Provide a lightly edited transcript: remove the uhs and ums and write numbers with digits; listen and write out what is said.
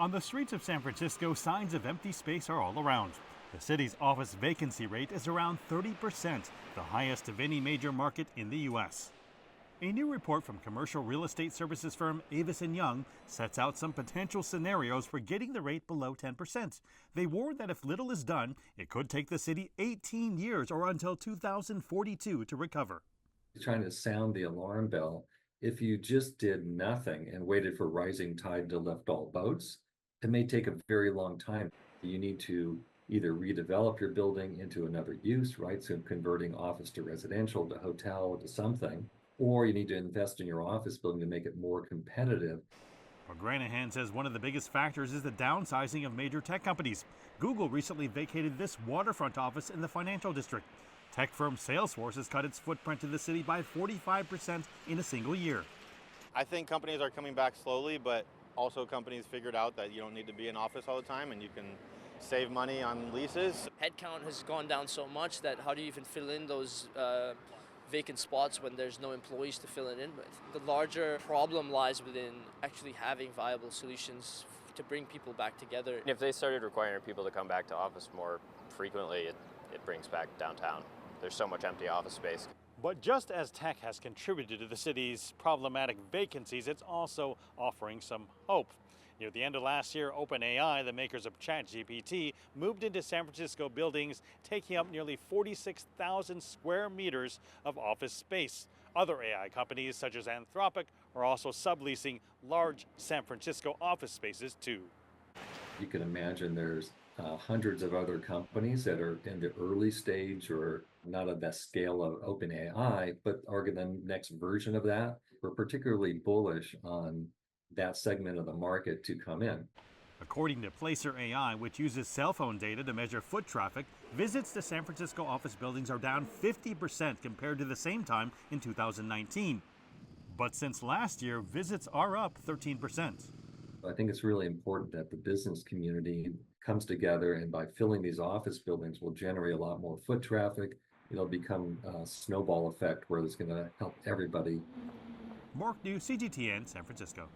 On the streets of San Francisco, signs of empty space are all around. The city's office vacancy rate is around 30%, the highest of any major market in the U.S. A new report from commercial real estate services firm Avis & Young sets out some potential scenarios for getting the rate below 10%. They warn that if little is done, it could take the city 18 years or until 2042 to recover. Trying to sound the alarm bell. If you just did nothing and waited for rising tide to lift all boats, it may take a very long time. You need to either redevelop your building into another use, right? So converting office to residential, to hotel, to something, or you need to invest in your office building to make it more competitive. Granahan says one of the biggest factors is the downsizing of major tech companies. Google recently vacated this waterfront office in the financial district. Tech firm Salesforce has cut its footprint in the city by 45% in a single year. I think companies are coming back slowly, but also companies figured out that you don't need to be in office all the time and you can save money on leases. Headcount has gone down so much that how do you even fill in those vacant spots when there's no employees to fill it in with? The larger problem lies within actually having viable solutions to bring people back together. If they started requiring people to come back to office more frequently, it brings back downtown. There's so much empty office space. But just as tech has contributed to the city's problematic vacancies, it's also offering some hope. Near the end of last year, OpenAI, the makers of ChatGPT, moved into San Francisco buildings, taking up nearly 46,000 square meters of office space. Other AI companies, such as Anthropic, are also subleasing large San Francisco office spaces, too. You can imagine there's hundreds of other companies that are in the early stage or not at the scale of OpenAI, but are the next version of that. We're particularly bullish on that segment of the market to come in. According to Placer AI, which uses cell phone data to measure foot traffic, visits to San Francisco office buildings are down 50% compared to the same time in 2019. But since last year, visits are up 13%. I think it's really important that the business community comes together, and by filling these office buildings will generate a lot more foot traffic. It'll become a snowball effect where it's going to help everybody. Mark Niu, CGTN, San Francisco.